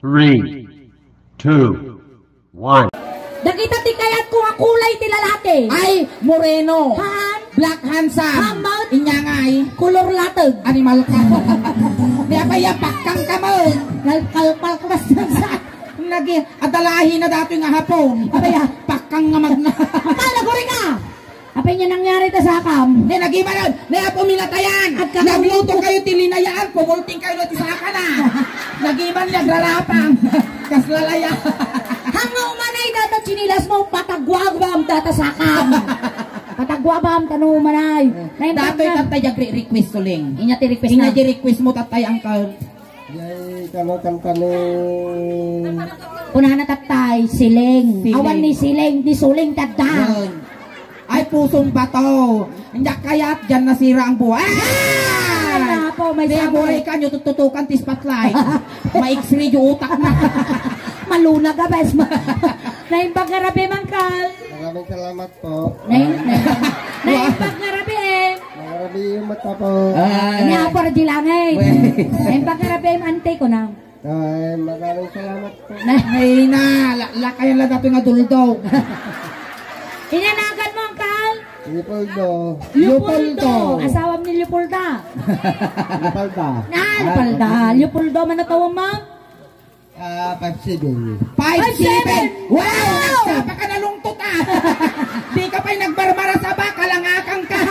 3, 2, 1. Nakita ti kayat ko nga kulay ti lalaki. Ay, moreno. Han? Black handsome. Hamad? Inyangay. Kulor latag. Animal ka. Di ba yapakang ka mo? Nalkalpal ko basta sa... Nagi, adalahi na dato nga hapon. Abaya. Pakang nga magna. Akala ko rin ka. Apay niya nangyari ta sa akam. Di, nagiba na. Nayapo minatayan. Nagluto kayo tilinayaan. Pumulting kayo na tisaka na. Nagiban niya gralapang. Kaslalaya. Hangaw manay data chinilas mo. Patagwagwam data sa akam. Patagwabam tanu manay. Dato yung tatay request suling. Inya ti request na. Inya request mo tatay angkal. Yay, kalau kankanin. Unahan na tatay, siling. Siling. Awan ni siling, di suling tadda. Yun. Ay, pusong bato. Hindi kaya't dyan nasira ang buhay. Ay, po, may Kaya sabay. buhay ka nyo, tututukan ti spotlight. Ma-x-ray yung utak na. Malunag ka, bes. Naimbag nga rabi, mangkal. Maraming salamat po. Naimbag nga rabi, eh. Marami yung mata po. Niya po na dilangay. Naimbag nga rabi, ante ko na. Ay, maraming salamat po. Ay na, lakayan lang dato nga duldog. Inanagan mo, Angkal? Leopoldo. Leopoldo. Asawam ni Leopolda. Leopolda. Leopolda. Leopoldo, manatawang mo? 5'7". 5'7". Wow! Nagsapa ka na lungtot ah. Di ka pa'y nagbarbara sa baka, langakang ka.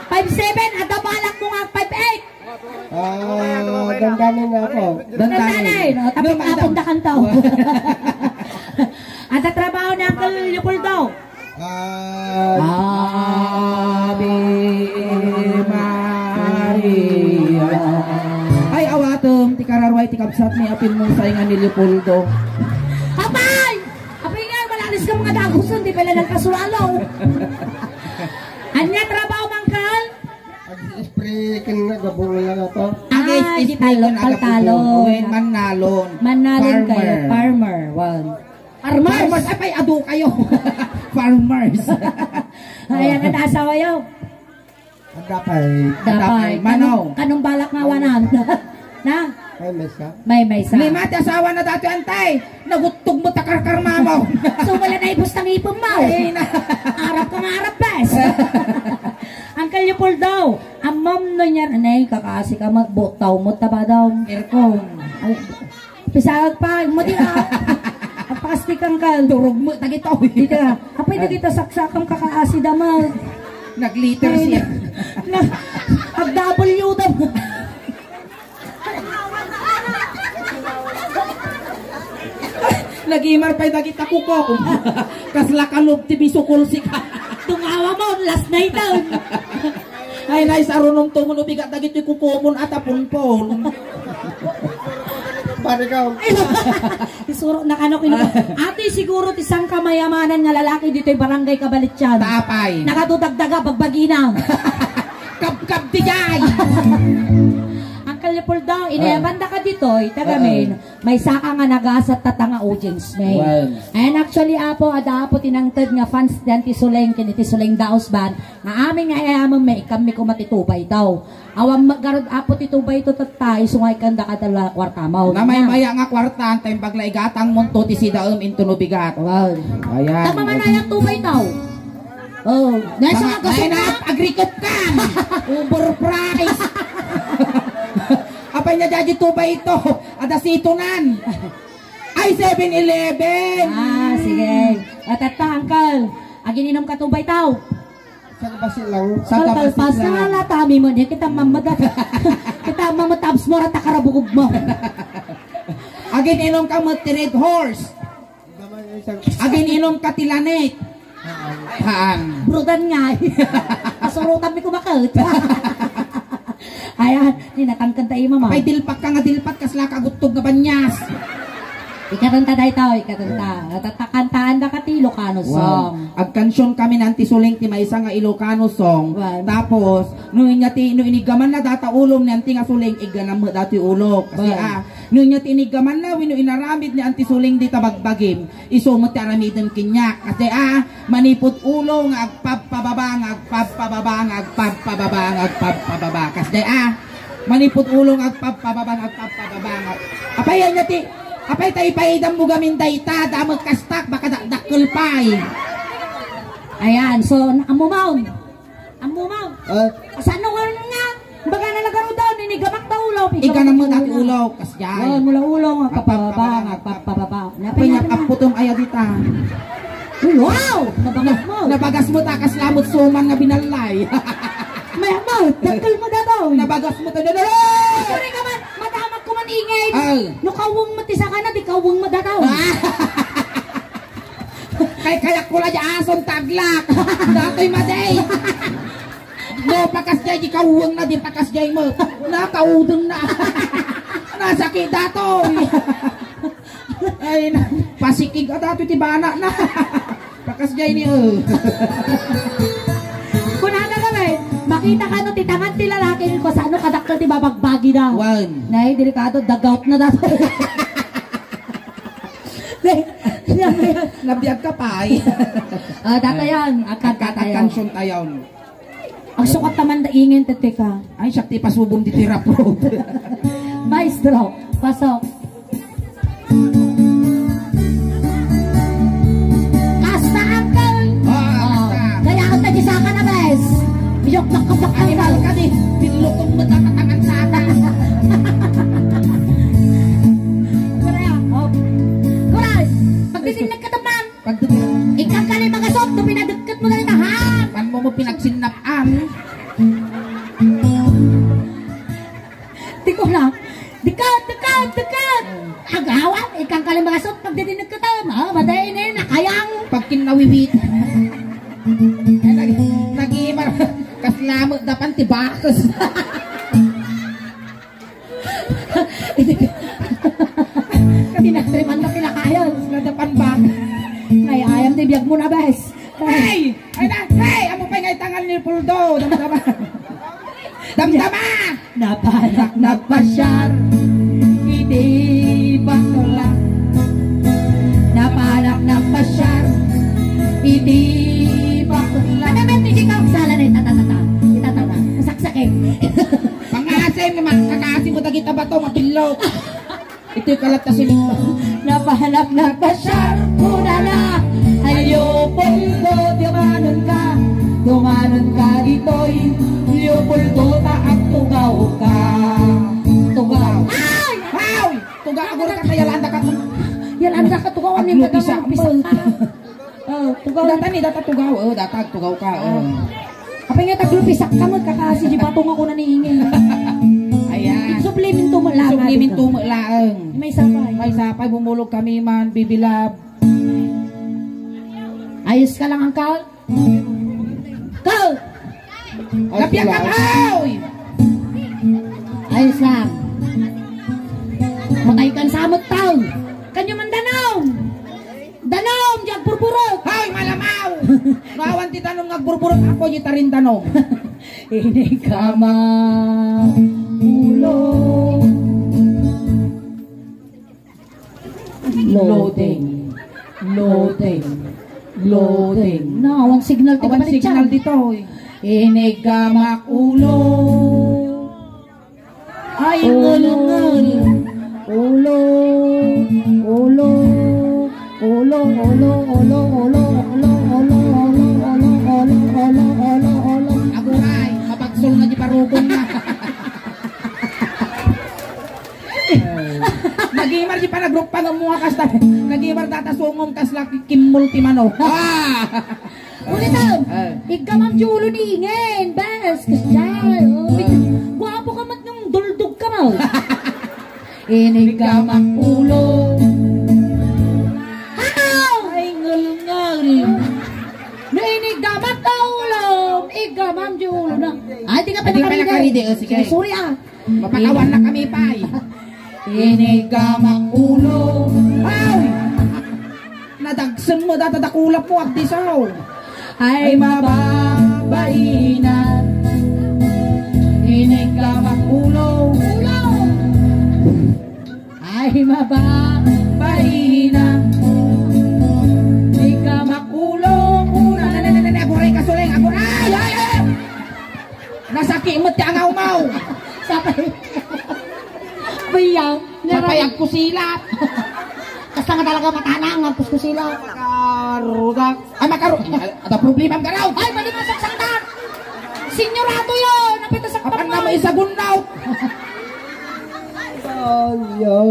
5'7", at balak mo nga 5'8". Dandanin na ako. Dandanin. Tapos mapunta kang tao. At ang trabaho ni Uncle Leopoldo? Ave Maria. Ay, awatom, ti kararway, ti kapsat ni apin mong saingan ni Leopoldo. Apay! Apay nga, malalis ka mga daguson, di pala nagkasulalaw. Anya trabaho, Mangkal? Spray kin na gabong lang ako. Ay, di talon, paltalon. Manalon. Manalon kayo, farmer. Wow. Farmers! Ay, ado kayo. Farmers. Ayan, ang asawa yun. Dapay. Manaw. Kanong balak nga wanan? Na? Ay, mesa. May sa. Lima, ti asawa na dati antay. Nagutog mo takarkar mamaw. So wala na ibus ng ipon mo. Ay, na. Arap ka nga arap, bes. Uncle Leopoldo, ang mom no niyan, anay, kakasi ka magbotaw mo, taba daw. Aircon. Pisag pa, mo di na. Ang pakastik ang kal. Durog mo, tagitaw. Dito na. Apay na kita saksakang kakaasi damag. Nag-liter siya. Ag-W daw. Nag-imar pa'y dagita kuko. Kasla kalob ti bisukul si ka. Tungawa mo, last night daw. Ay, nais arunong tungon ubigat dagito yung kukumon at apunpon. Pare ka. Isuro na ano kinuha. Ate, siguro tisang kamayamanan nga lalaki dito yung barangay Kabalityan. Tapay. Nakatutagdaga pagbagina. Kap-kap ti jay. Uncle Leopoldo, inayabanda ka dito, tagamin, may saka nga nagasat tatanga audience may. And actually, apo, apo tinangtad nga fans diyan ti Suleng, kiniti Suleng Daos Band, nga amin nga ayamang may ikami ko matitubay daw. Awang maggarod apo titubay ito tatay, sungay kanda ka dala kwarta mo. Na may maya nga kwarta, tayong paglaigatang munto ti si daom intunubigat. Wow. Ayan. Tama nga na yung tubay daw. Oh, nasa mga kasunat. Agrikot ka. Uber price. Apay na dyan ito ba ito? Adasitunan. Ay, 7-Eleven. Sige. At ito, Uncle. Agininom ka tubay tao. Saan ba silang? Kalpas na nga tami mo niya. Kita mamadat. Kita mamatabs mo rata karabugog mo. Agininom ka red horse. Agininom ka tilanet. Haan. Brudan nga. Kasurutan mi kumakot. Ayan, ninakangkanta iyo mama. Apay dilpat ka nga dilpat kasla kagutog nga banyas. Ikatanta dahi tao, ikatanta. Tatakantaan da ka ti Ilocano song. Agkansyon kami ng tisuling ti maysa nga Ilocano song. Tapos, no inigaman na data ulom ni anti nga suling iganam mo dati ulok. Kasi no inya tinigaman na wino inaramid ni anti suling di tabagbagim. Isumot ti aramidem kinyak. Kasi manipot ulo nga agpababa nga agpababa nga agpababa nga agpababa. Kasi manipot ulo nga agpababa nga agpababa nga Apay yan ti. Apay tayo paidam mo gamin dayta. Damag kastak. Baka dakdakkel pay. Ayan, so, amumaw. Amumaw. Saan nga nga? Baga na nagaro daw, ninigamak daw ulaw. Ika na mo dati ulaw. Kasyan. Mula ulaw, kapababa, kapababa. Apay nga kaputong ayaw dita. Wow! Nabagas mo. Nabagas mo takas lamot suman nga binalay. May amaw, takal mo na daw. Nabagas mo tayo na. Sorry ka man, madamak ko man ingay. Ay. No kawang matisa ka na, di kawang madataw. Kaya ko lang ason taglak. Dato'y maday. No, pakas jay, di kawang na, di pakas jay mo. Nakaudong na. Nasakit dato'y. Ay, pasikig at dato'y tibana na. Pakas jay ni Kunada kami, makita ka no, titangan ti lalaki ko sa ano kadakkel ti babagbagi na. Wan. Nay, delikado, dagout na dato. Nabiyag ka pa ay. Dato yan, akad katayo. Kansyon tayo. Ang sukat naman da ingin tetika. Ay, sakti pasubong di tirap road. Maestro, pasok. Kasta uncle. Kaya ako tagisaka na bes. Biyok nakabak Animal ka di. Pinlutong mo takatangan sa atas. Kuray, pagdisinag ka naman. Ikang ka na yung mga sop, no pinadagkat mo na rin tahan. Pan mo pinagsinapaan. Di ko na. Dikat. Agawan, ikang ka na yung mga sop, pagdisinag ka naman. Madayin na yun, nakayang. Pag kinawiwit. Nag-iimar. Kaslamot dapan tibakos. Tinatriman na pinakayan. Nadapan ba? Ay, ayam tibiyag mo na, bes. Hey! Hey! Amo pa ngay tangal ni Puldo. Damdama! Damdama! Napanak nagpasyar, hindi bakla. Napanak nagpasyar, hindi bakla. Ano ba ito ikaw? Sala na itatata. Masaksakin. Pangasim naman. Kakasim mo tagita ba ito? Mapilok. Ito'y kalat na silito. Napanak nagpasyar, muna na. Ayopoldo, dumanon ka dito'y. Ayopoldo, taak tugaw ka. Tugaw. Ay! Haw! Tuga agor ka kaya landa ka. Yalanda ka tugawan ni Aglupisa. tugaw. Data ni data tugaw. Data tugaw ka. Apa nga taglupisak ka mo kakasi di patong ako na niingin. Ayan. Sublimin tumala. Sublimin tumalaang. May sapay. May sapay, bumulog kami man, bibilab. Ayos ka lang, Uncle. Go! Lapyak ka pa! Ayos lang. Matay kan samot taon. Kanyo man danaw. Danaw, diag purpurot. Hoy, malamaw! Ngawan ti tanong ngagburburot ako ni tarin tanong. Ini kama ulo. Loading. No, awan signal ti Awan kapalit signal siya. dito. Ini kama ulo. Ay, ulo. Aguray, mabagsol na di parugong na. Nagimar di pa nagrup pa ng mga kasta. Nagimar tatasungom kas laki kimmul ti mano. Ulitan, ikamam julo ni ingin, bes, kasyay. Guwapo ka mat ng duldog ka mo. Ini kamang ulo. Ay, ngul-ngul. Na ini gamat ka ulo. Ikamam julo na. Ay, di ka pa Di pa nakaride, sige. Sorry ah. Mapakawan na kami pa. Ini kamang ulo. Ay! Nadagsan mo, datadakulap mo, agdisaw. Ay mababain na. Ini kamang ulo. Ay mababain na. Ini kamang ulo. Aguray ka suling, aguray! Ay! Nasaki mo ti angaw mau. Sapay. Payang. Sapay ang kusilap. Basta nga talaga matanang ang kuskusila. Makarudak. Ay, ada problema ang garaw. Ay, pwede masaksakan. Senyorado yun. Napita sa Apan na may sagunaw. Ayaw.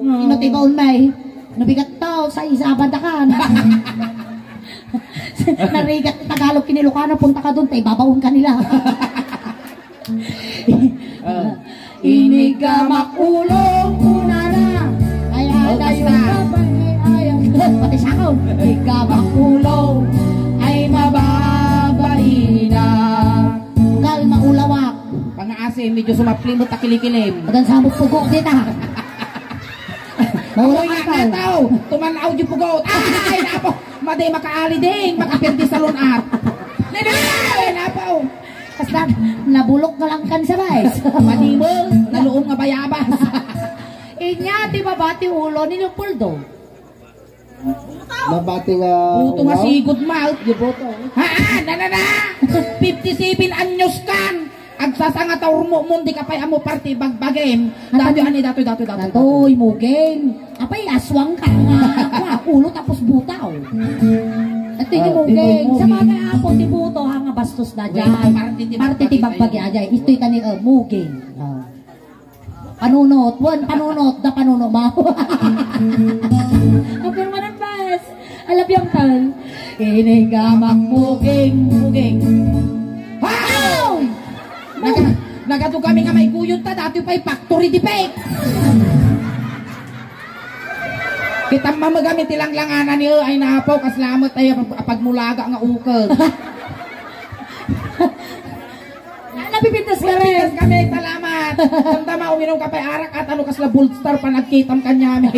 Inutibaon may. Nabigat tao sa isa bandakan. Narigat Tagalog kinilokana. Punta ka doon. Tay babaon ka nila. Inigamak ulong una na. Ay dayo pati sa ako. Inigamak ulong ay mababain na. Kalma ulawak. Pangaasi, medyo sumaplimot at kilikilim. Adan sa amok pugo dita. Maulo nga na tao. Tumanaw di pugot. Ay, napo. Maday makaali ding. Makapirti sa lunat. Ay, napo. Basta nabulok ka lang kan sa guys. Manimol. Naluong nga bayabas. Inya, di ba bati ulo ni Leopoldo? Mabati nga. Buto nga sigod mal. Giboto. Haan, na. 57 anyos kan. Agsasanga taur mo mundi kapay amo party bagbagem. Dati ani dato. Datoy, mugeng. Apay, aswang ka nga. Ulo tapos butaw. At hindi mugeng. Sa mga apo, ti buto, hanga bastos na dyan. Parte ti bagbagi ajay. Ito'y tani, mugeng. Panunot, panunot, da panunot mo. Apir manan bas. Alap yung tal. Inigamak mugeng. Wow! Nagato kami nga may kuyot ta, dati pa'y factory di pek. Kita mamagamit ilang langanan niyo ay napaw, kaslamot ay pagmulaga nga ukod. Napipintas ka rin. Napipintas kami, salamat. Tama, uminom ka pa'y arak at ano kasla bulstar pa nagkitam kanyami.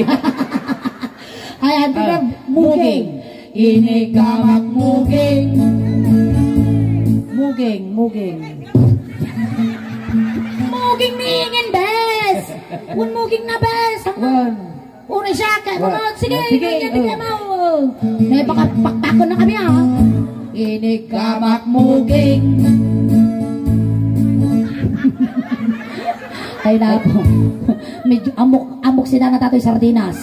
Ay, ito na, mugeng. Inigamak mugeng. Muging niingin, bes! Muging na, bes! Una siya, kaya mamawag. Sige, hindi mo. May baka paktakon na kami, ha? Inigamak muging. Ay, napo. Medyo amok sila na tatoy sardinas.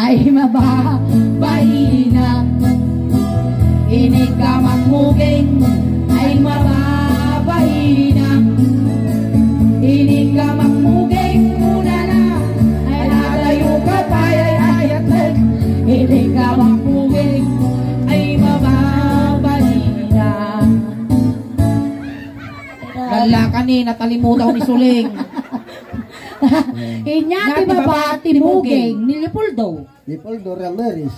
Ay, mababain na. Inigamak muging. Ay, mababain na. Inigamak muging muna na. Ay, nalayo ka pa, ay, inigamak muging. Ay, mababain na. Lala kanina, talimudaw ni Suling. Inya, di ba ba, timugeng, ni Leopoldo? Leopoldo Ramirez.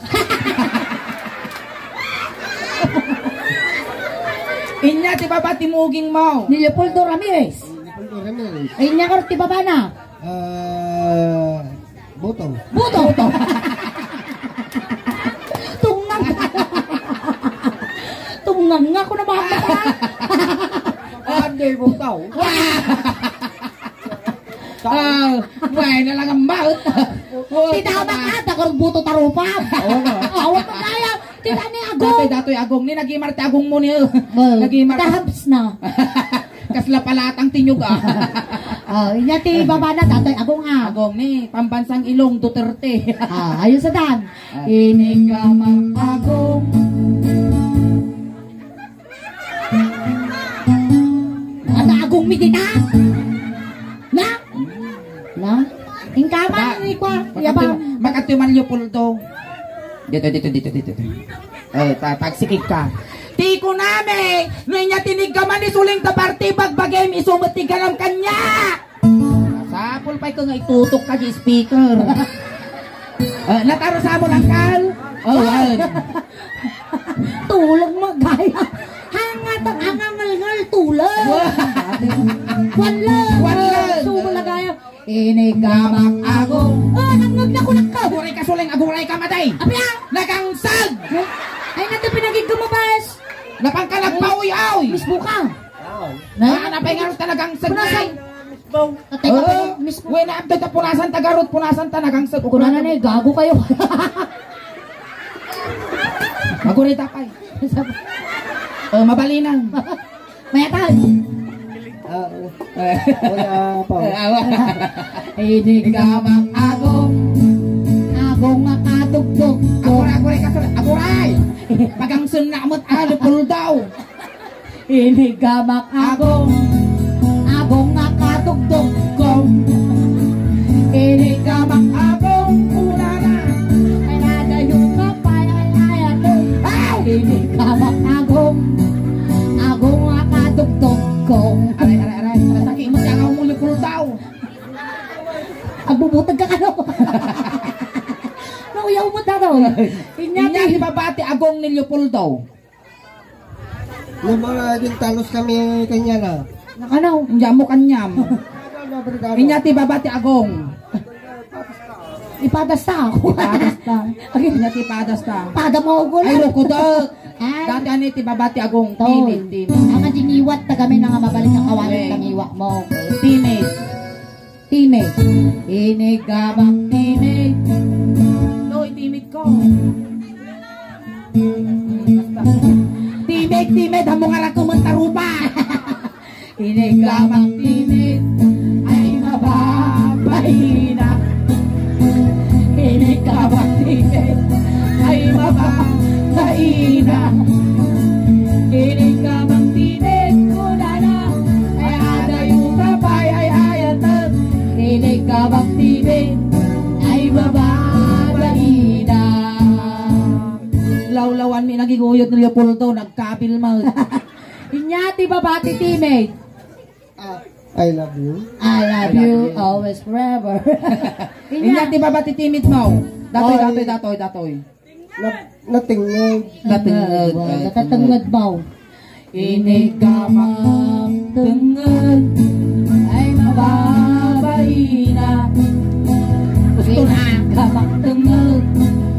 Inya, di ba ba timuging mo? Ni Leopoldo Ramirez. Leopoldo Ramirez. Inya, karo ti ba na? Boto. Buto! Tungang nga ko na baka. Ande mo tao. Buhay na lang ang mouth. Titama ka, takarong buto tarupa. Awat mo kaya. Tita ni Agong. Datoy agong ni nagimar ti agong mo ni. Nagimar. Tahabs na. Kasla palatang tinyog Inya ti baba na, datoy Agong ah. Agong ni pambansang Ilong Duterte. Ayun sa dan. Inigamang Agong. Ada Agong midita. Na? Ingkaman ni kwa. Yabang. Makatuman Leopoldo. Dito. Tagsikig ka. Tiko name, no inya tiniggaman ni Suling ta party bagbagem isumot ti galam kanya. Sapol pay ko nga itutok ka di speaker. Nataro sa mo lang kal. Tulog magaya. Hangat ang angangal tulog. Wala. Sumo lagaya. Inigamak Agong. Nangag na ko lang ka. Aguray ka Suling, aguray ka matay. Apya. Nagangsag. Ay natin pinagig lumabas. Napang ka nagpawi-aw. Mismo ka. Napay nga rin talagang sagnay. Mismo. Uy, naabdod na punasan tagarot, punasan ta nagangsag. Kuna na eh, gago kayo. Magurit apay. Mabalinan. Mayatan. Wala pa. Inig gamang agong nga katugtog ko. Aguray! Pagang sunamot alupul daw. Inig gamang agong nga katugtog ko. Inig gamang agong una na. Ay nadayo ka pa ay ato. Inig gamang agong nga katugtog ko. Aray. Sakimot ka nga umulupul daw. Agbubutag ka kano. Nauyaw mo daw. Inyati babati agong ni Leopoldo. Yung mga din talos kami kanya na. Nakanaw. Inyam mo kanyam. Inyati babati agong. Ipadas ta ako. Inyati padas ta. Pada mo ko Ay lang. rukudot. Ay. Dati aniti babati agong To. timid. Ang adiniwat ta kami nga mabalik ang kawalan tangiwa mo. Timid. Timid. Inig gamang timid. Toy, timid ko. Timid, hamong arak ko mentarupa. Inig gamang timid. Ay mababay na. Inig gamang timid. Ay mababay na. Inig gamang timid. Kuna na. Ay adayo kapay ay ayatan. Inig gamang timid. Ay mababay na. Lawlawan mi nagiguyot ni Leopoldo, nagkabil mo. Inyati babati timid. I love you. I love you always forever. Inyati babati timid mo. Datoy. Natingog. Natingod. Natatangad mo. Inig gamang tungod ay mababay na. Gusto na. Inig gamang tungod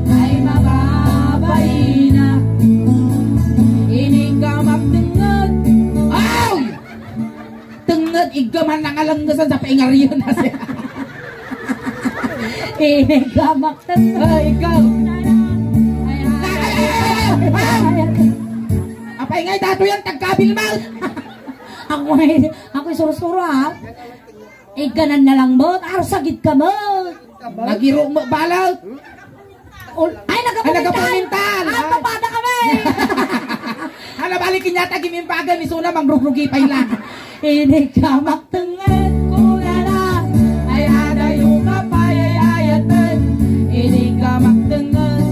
ay mababay na. Inig gamang tungod. Ay! Tungod, igaman na ngalanggasan sa paingaryo na siya. Inig gamang tungod. Ay, ikaw. Ay, Apay ngay, dato yan, tagkabil mo. Ako'y suro-suro ha. Ganan na lang mo. Sagid ka mo. Nagiro mo, balot. Ay, nagapumintal. Ay, papada kami. Ano, balikin yata, gimimpagan, isuna, mangrugrugi pa lang. Inig ka magtungad ko na na. Ay, adayo ka pa, ay ayatan. Inig ka magtungad.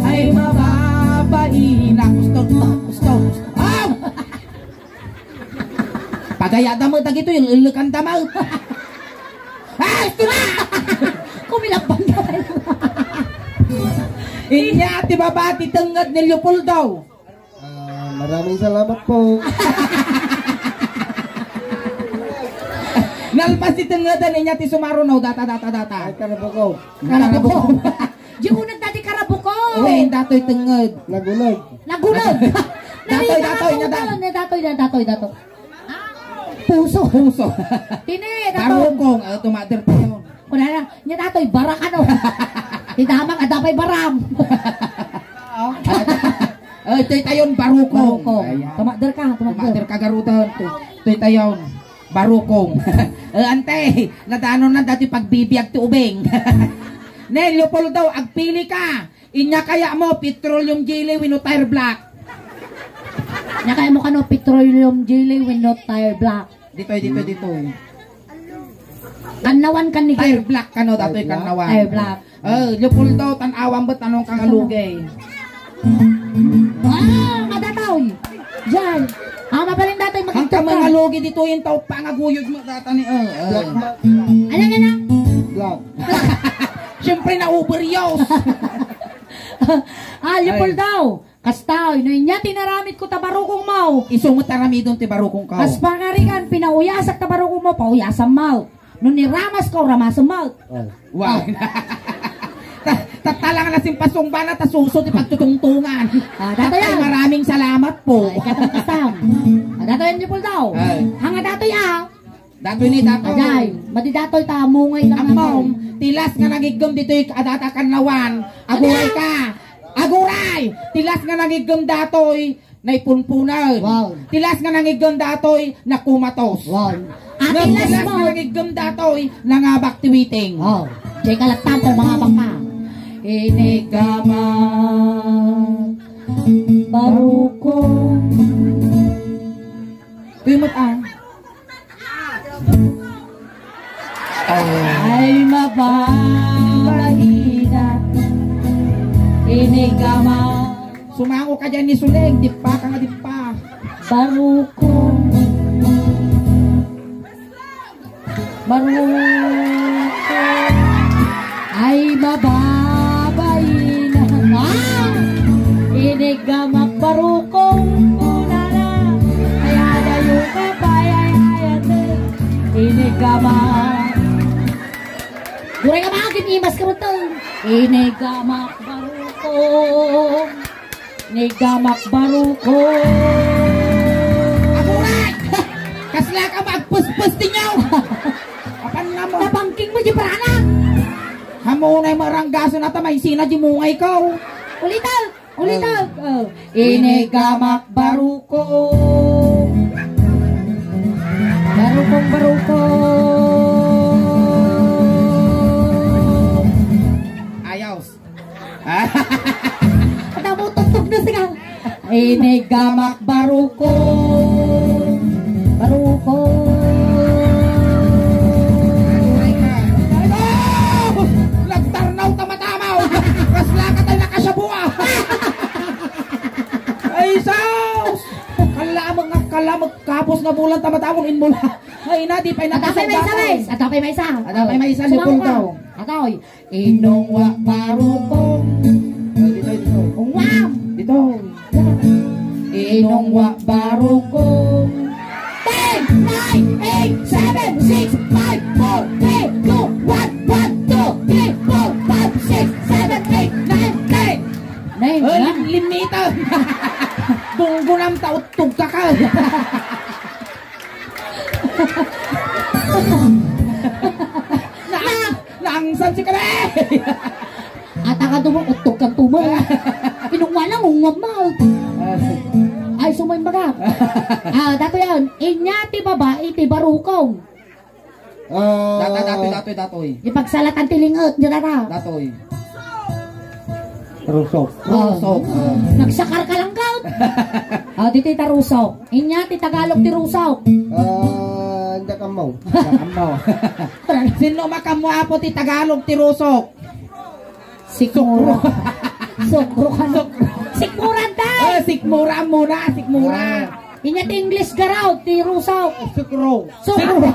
Ay, mababain na. Gusto. Aw! Pagayada mo, tagito, yung ilukanta mo. Ay, ito na! Kumilapang ka tayo. Inyati babati tengad ni Leopoldo. Maraming salamat po. Nalpas si tengadan inyati sumarunaw data. Ay, karabo ko. Karabuko. Di ko nagdati karabuko. Uy, datoy tengad. Nagulag. Nagulog. Datoy. Puso. Tini, dato. Barukong, tumater tayo. Kuna na, niya datoy, barak ano. Tidamang adapay baram. Toy tayon barukong. Tumakder ka. Tumater kagarutan. Toy tayon. Barukong. Ante, nadano na dati pagbibiyag ti ubeng. Ne, Leopoldo, agpili ka. Inya kaya mo, petroleum jelly wino tire black. Niya kaya mo kano, petroleum jelly with no tire black. Dito. Kanawan kan ni Tire black kano, dato'y kanawan. Tire black. Leopoldo, tanawang ba't anong kang alugay? Madataw. Diyan. Mabalin datoy Ang magigtog kamang ka. alugi dito yung tao pangaguyod mo data ni Black ma. Ano na? Black. Siyempre na overuse. Leopoldo. Kastaw, inunya tinaramit ko tabarukong mau. Isumot taramidon ti barukong ka. As pangarikan, pinauyasak tabarukong mo, pauyasang mau. Nung niramas ko, ramasang mau. Wow. Tatalang na simpasong bana, tasuso ti pagtutungtungan. Dato yan. Maraming salamat po. Ay, katang kastaw. Dato yan, Leopoldo. Ay. Hanga dato yan. Dato ni dato. Ajay, madidatoy ta, mungay lang Amom, tilas nga nagigom dito yung adata kanawan. Aguray ka. Aguray! Tilas nga nagigom datoy. naipunpunan. Wow. Tilas nga nangigam datoy na kumatos. Wow. Nga Atilas tilas mo. nga nangigam datoy na nga baktiwiting. Oh, di kalatan ko mga baka. Inigama baruko. Tuyumot Ay mababahina. Inigama Sumango ka dyan ni Suleng, dipa ka nga dipa. baruko. Baruko. Ay mababahina. Inigamak barukong unana. Ay adayo ka bayayayate. Inigamak. Duray ka mga kinimas ka mo to. Inigamak barukong. Inigamak barukong. Amuray! Kasla ka magpuspus tinyaw! Apan na mo? Nabangking mo di parana. Hamunay maranggaso na tamay sina di mungay ko. Ulitan! Ulitan! Oh. Inigamak barukong. Barukong barukong. Ayos. At mo tugtog na siya. Inigamak barukong. Barukong. Nagtarnaw tamatamaw! Kasla ka tayo nakasabua! Ay, saus! Kalamag kapos na bulan tamatawang in mula. Ay, na, di pa'y Atapay may isa, guys. Atapay may isa. Atapay may isa, Sumango lipong ka. daw. Atoy. Inongwa barukong. Dito. Wow! Dito. Inongwa barukong. 10, 9, 8, 7, 6, 5, 4, 3, 2, 1, 1, 2, 3, 4, 5, 6, 7, 8, 9, 10. Limita! Dunggunam tautog ka ka! Naangsan si kare! At ang dumong utog kang tumo. Inungwa lang, ungwam mo. Ay, sumay baga. Dato yan. Inya ti babae ti barukong. Datoy. Ipagsalatan ti lingot. Diyara. Datoy. Rusok. Rusok. Nagsakar ka lang ka. Dito ti tarusok. Inya ti Tagalog ti rusok. Hindi ka mo. Sino makamuapo ti Tagalog ti rusok? Sikmura. Sokro ka no. Sikmuran tayo. Sikmura muna. Inya ti English garaw ti rusok. Sukro. Sokro.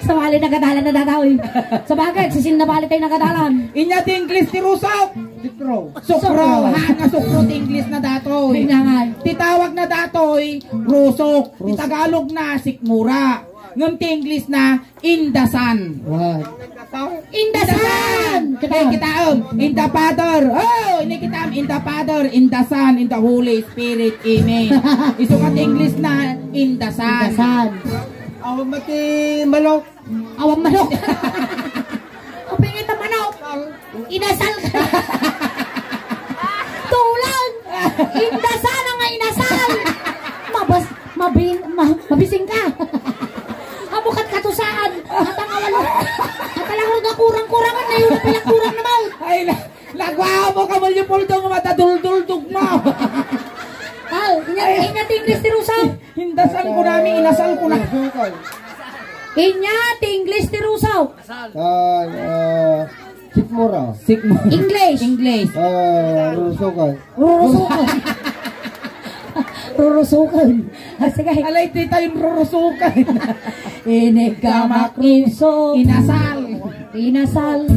Sa bali nagadalan na dataw. Sa bagay, sisin na bali tayo nagadalan. Inya ti English ti rusok. Sukro. Nga sukro ti English na datoy. Binangan. Titawag na datoy, rusok. Ti Tagalog na sikmura. Ngam ti English na indasan. Indasan! Kaya kita in the Father. Oh, ini kita in the Father, in the Son, in the Holy Spirit. Amen. Iso ka ti English na indasan. Indasan. Ako mati malok. Awang manok. Kapingin na manok. Inasal ka. Tulan. Indasal nga inasal. Mabising ka. Amukat katusaan. Atangawan mo. Atalangan nga kurang-kurangan na yun. Kurang naman. Ay, nagwaw mo ka mo yung puldong matadul-dul-dug mo. Inya English ti Rusaw. Indasan ko namin, inasal ko na. Inya English ti Rusaw. Sikmura. English. Rusokan. Rurusukan. Sige. Alay, di tayong rurusukan. Inigamak ruso. Inasal.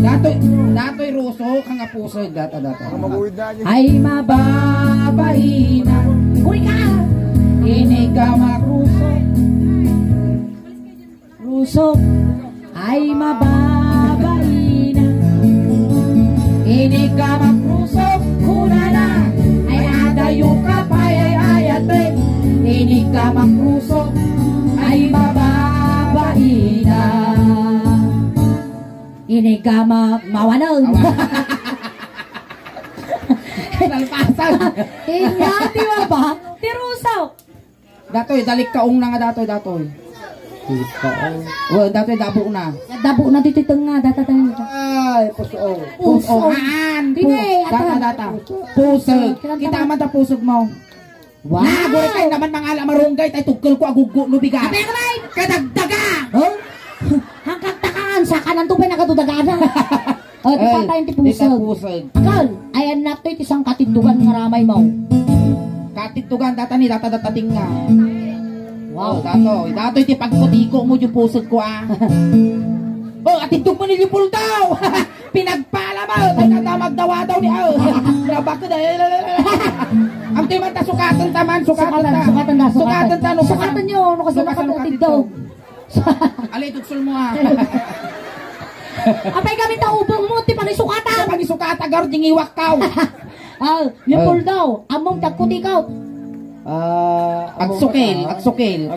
Dato'y ruso, kang apuso, data. Ay mababahina. Uy ka! Inigamak ruso. Ruso. Ay mababahina. Inigamak ruso. Kunana. Ay adayo ka payayayate. Inigamak ruso. Ay mababahina. Inigamak mawanon. Nalpasan. Inya, di ba ba? Tirusaw. Datoy, dalik kaong na nga datoy. Oh, datoy dabo na. Dabo na dito nga, data tayo. Ay, pusong. Pusohan. Dine, Data. Pusog. Kita man ta pusog mo. Wow. Na, guri kay naman mga alamarunggay, tay tugkol ko agugo no bigat. Abay ka bay! Kadagdaga. Huh? Hangkag takaan, saka nang tupay nakadudagana. O, di pa tayong Di tipusog. pusog. Akal, ayan na to'y tisang katindugan nga ramay mo. Katitugan data ni data-datating nga. Wow. Datoy ti pagkutiko mo yung pusog ko ah. Oh, atindog mo ni Lipol daw. Pinagpala mo. Tay natamag dawa daw ni aw. Grabak ko dahil. Ang timan ta sukatan taman. Sukatan ta. Sukatan nyo, ano kasi nakapatid daw. Alay, tuksul mo ah. Apay kami taubong mo, ti panisukatan. Pag isukata gar, dingiwak kaw. Lipol daw, among tagkutikaw. Agsukil.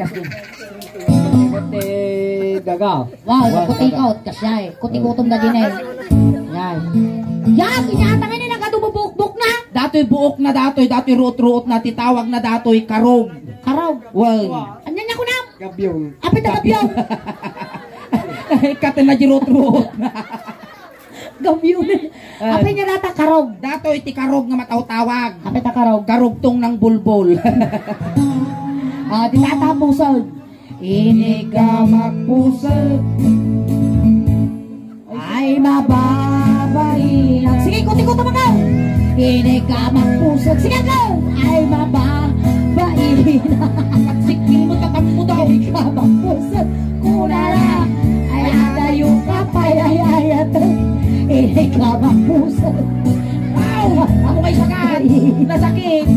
Daga. Wow, tagkutikaw. Kasyay, kutikutom na din eh. Yan. Yan, inyatangin ni nagadububuk-buk na. Datoy buok na datoy ruot-ruot na titawag na datoy karog. Karog. Well. Anyan niya ko na. Gabyong. Apay tagabyaw. Kate na ruot-ruot. Gabyong. Apay niya nata karog. Datoy ti karog nga mataw-tawag. Apay ta karog. Karugtong ng bulbol. Di tatapusod. Ini ka magpusod. Ay mababay. Sige, kuti-kuto mo ka. Hindi ka magpusog. Sige ka. Ay mababay. Pagsikil mo tatampo daw. Hindi ka magpusog. Kunala. Ay adayo ka payayayat. Hindi ka magpusog. Wow! Ako kay sagad. Nasakit.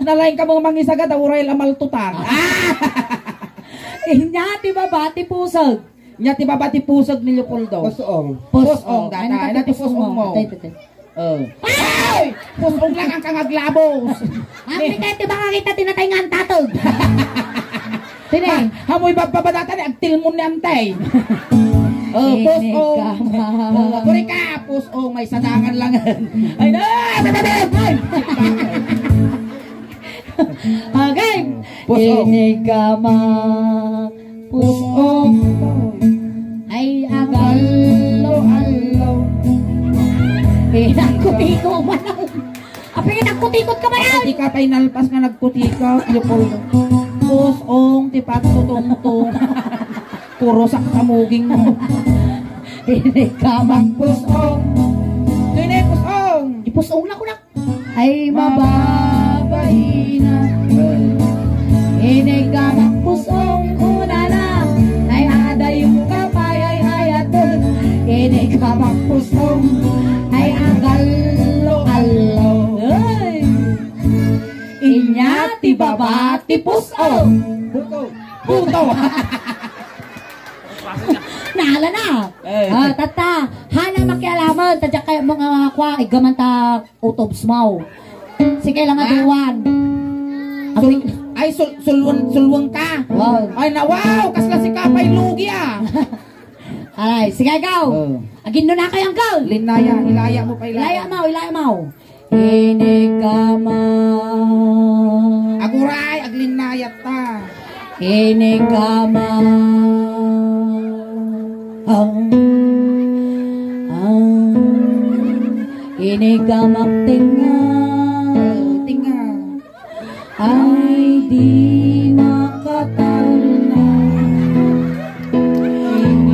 Nalain ka mga mangisagad. Uray lamaltutan. Inyati babati pusog. Nya ti babati pusog ni Leopoldo. Pusong. Pusong data. Ano ti pusong mo? Ay! Pusong lang ang kangaglabos. Ang pitete baka kita tinatay nga ang tatog. Tinay. Hamoy bababadata ni agtil mo ni antay. Pusong. Kuri ka, pusong. May sadangan lang. Ay na! Okay. Pusong. Inigama. Pusong. Ay agalo. Nagkutiko ba na? Apay nagkutikot ka ba yan? Di ka tayo nalpas nga nagkutikot. Leopoldo. Pusong, ti pagtutong-tong. Puro sak tamuging mo. Inigama. Pusong. Dine, pusong. Ipusong na ko na. Ay mababay na. Inigama pusong una na. Ay adayo ka payay-ayatun. Inigama pusong. Ay agalo-alo. Inya ti babati pusong. Puto. Naala na. Tata, hana makialaman. Tadya kayo mga kwa, igamanta utobs mo. Sige lang nga duwan. Ay, sulwang ka. Wow. Ay, na wow, kasla si Kapay Lugi ah. Alay, sige ikaw. Agin na kayang ikaw. Linaya, ilaya mo pa Ilaya mo. Inigama. Aguray, aglinayat ta. Inigama. Inigamak Tinga. ay di makatalna.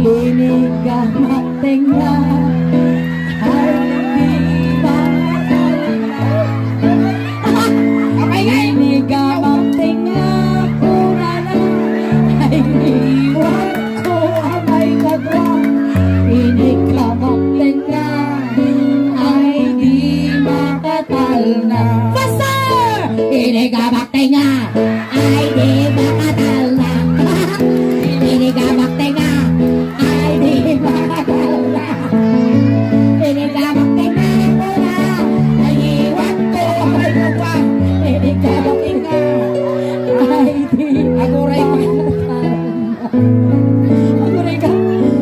Inigamak tenga ay di makatalna. Inigamak tenga kunana ay iwan ko amay kadwa. Inigamak tenga ay di makatalna. Inigamak tenga ay di makatalna. Inigamak tenga ay di makatalna. Inigamak tenga muna ay iwan ko ay gawa. Inigamak tenga ay di Aguray pa. Aguray ka.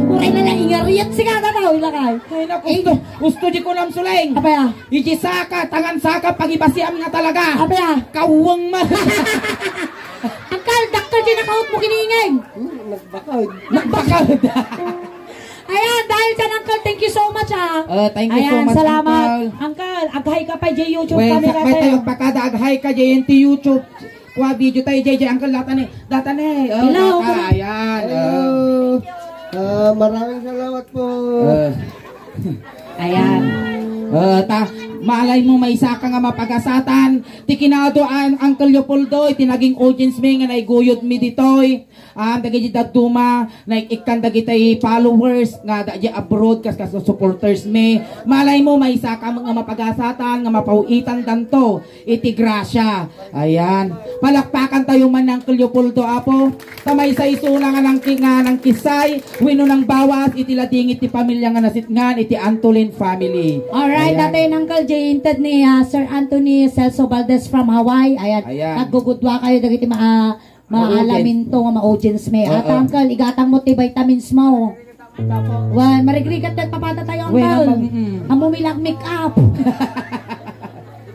Uray na lang ingariyat. Sige na daw ilakay. Ay, naku, gusto di ko na Awan Suleng. Apa ya? Iji saka, tangan saka, pagibasiam nga talaga. Apa ya? Kawang ma. Angkal, daktal din nakaut mo kiningin. Nagbakal. Ayan, dahil dyan, Uncle, thank you so much, Thank you so Ayan, much, salamat. Uncle. Uncle, aghay ka pa dyan YouTube Well, camera sakbay tayo tayo. pakada aghay ka JNT YouTube. Kuha video tayo JJ Uncle datane. Datane. Hello. Ayan. Maraming salamat po. Ayan. Malay mo may isa ka nga mapagasatan. Ti kinado ang Uncle Leopoldo tinaging audience mi nga naiguyod mi ditoy. Dagi duma na ikan dagi tay followers nga dagi abroad kas supporters mi. Malay mo may isa ka nga mapagasatan nga mapauitan danto. Iti grasya. Ayan. Palakpakan tayo man ng Uncle Leopoldo apo. Tamay sa isula nga ng kisay, wino ng bawas iti ladingit ti pamilya nga nasitngan iti Antolin family. Alright, Ayan. natin Uncle Jay, inted ni Sir Anthony Celso Valdez from Hawaii. Ayan, Ayan. naggugudwa kayo dagiti maalamin to nga ma-audience may. At Uncle, igatang mo ti vitamins mo. Well, marigrigat at papata tayo, Uncle. Amumilang make up.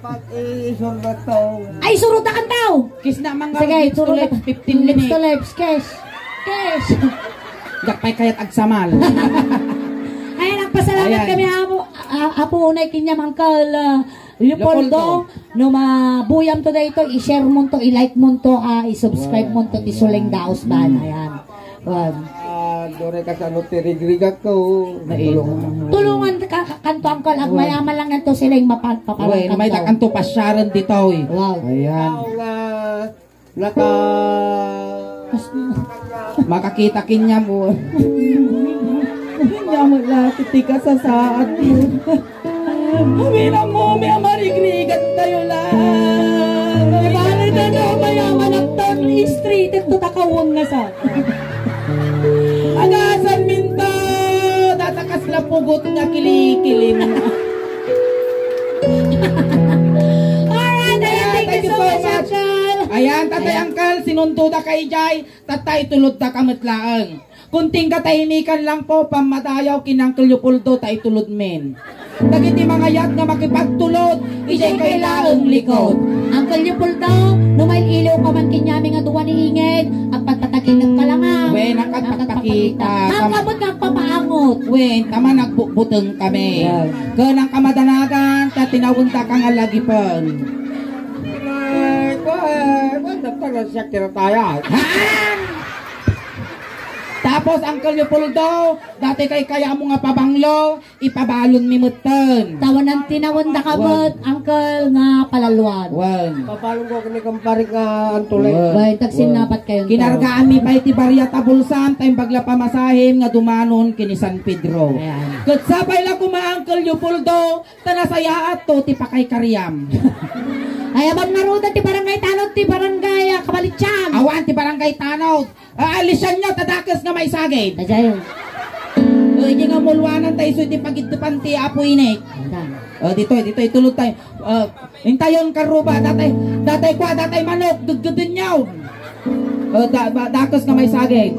Pag-isurbat to. Ay, surod na kantaw! Kiss na mga Sige, lips to surod na. lips, 15 Lips to minutes. lips, kiss. Kiss. Gakpay kayat agsamal. Ayan, nagpasalamat Ayan. kami apo unay kinyam Uncle Leopoldo. No mabuyam to dito, i-share mo to, i-like mo to, i-subscribe mo to, isuleng daos ban. Ayan. Dore ka sa ano, tirigrigat ko. Tulungan kanto Uncle, ag mayaman lang nito sila yung Uy, may mapaparang takanto pasyaran dito eh. Wow. Ayan. Naka... Makakita kinya mo. Kinya mo lang, titika sa saat mo. Umina mo, may marigrigat tayo lang. Bale na na, mayaman ang turn street ito takawang na sa. Agasan minto, tatakas na pugot nga kilikilim. Alright, ayan, thank you so much, Uncle. Ayan, tatay Uncle, sinundo da kay Jay, tatay tulod da kamatlaang. Kunting katahimikan lang po, pamadayaw kinang Leopoldo, tay tulod men. Dagiti mga yat nga makipagtulod, ijay kay laong likod. Uncle Leopoldo, numail ilaw ka man kinyami nga duwa ni Inged, ang pagtataginag ka lang Wen, nakagpagpakita. Ang kabot nagpapaangot. Wen, tama nagbuteng kami. Kanang kamadanagan, tatinawon ta kang alagipon. Siya tirataya. Tapos Uncle Leopoldo, dati kay kaya mo nga pabanglo, ipabalon mi mutten. Tawanan tinawon da kabot, Uncle nga palaluan. Wen. Papalong ko kini kamparik nga antulay. Bay, tagsinnapat kayo. Kinargaan mi pa iti barya tabulsan, tayong bagla pamasahim nga dumanon kini San Pedro. Ayan. Katsabay lang kuma Uncle Leopoldo, tanasayaat to ti pakay karyam. Ay, abang naruda ti barangay tanod, ti barangay Kabalitsyan. Awan ti barangay Tanod. Alisan nyo, tadakas nga may sagay. Ajayo. Hindi nga mulwanan tayo, so di pagitupan ti apo inik. Dito, itulog tayo. Hintayon karuba, datay kwa, datay manok, gudgudin nyaw. Dakas nga may sagay.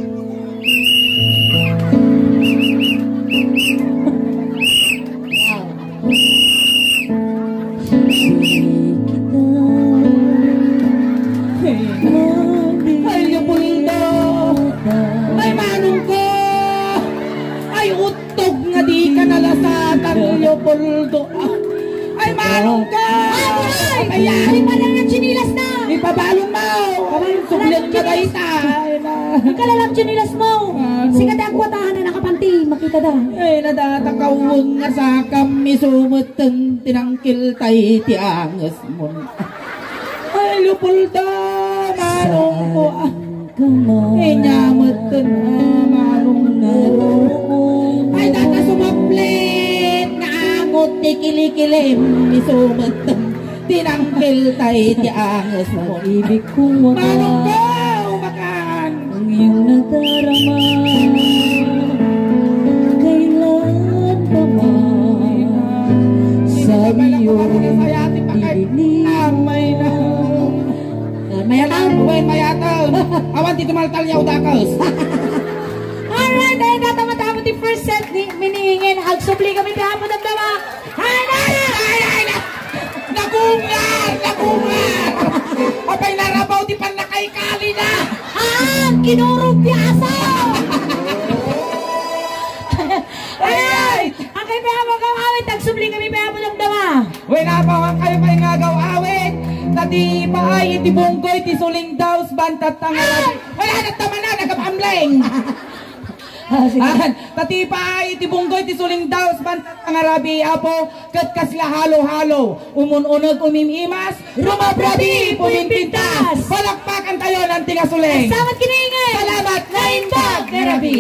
Ay, Leopoldo! Ay, manong ko! Ay, utog nga di ka nalasatan, Leopoldo! Ay, manong ka! Ay, Ayan! ay, malang ang chinilas na! Ipabalong mo! Sublit ka kayo ta! Ikalalang chinilas mo! Sikat ang kwatahan na nakapanti, makita da. Ay, nadatakawang nga sa kami sumutang tinangkil tayo ti angas mo. Ay, Leopoldo! Manong ko! Ay, nyamatan manong na. Ay, data sumaplit nga angot ti kilikilim ni sumutang tinangkil tayo ti angas mo. Ibig kong Manong waka, ko! Umakan! ang iyong nadarama, kailan pa man sa iyong dilim. Amay na. Mayataw, buhay mayataw. Awan ti tumaltal yaw dakas. Alright, Alright, ay natama-tama ti first set ni miningin. Agsubli kami pihapon ng dama. Ay! Nagungar! Apay narabaw di pan nakaikali na! Kinurog di aso! Ay! Ang kayo pihapon kang awit. Agsubli kami pihapon ng dama. Uy, nabawan kayo pa ingagaw awit! Tati paay, iti bunggoy, ti suling daws, bantat tangarad. Wala na tama na, nagapamleng! Tati paay, iti bunggoy, ti suling daws, bantat tangarabi, apo, kat kasla halo-halo. Umun-unag umimimas, rumabrabi, pumimpintas. Palakpakan tayo ng tinga suling. Salamat kiningin! Salamat na indag, Nerabi!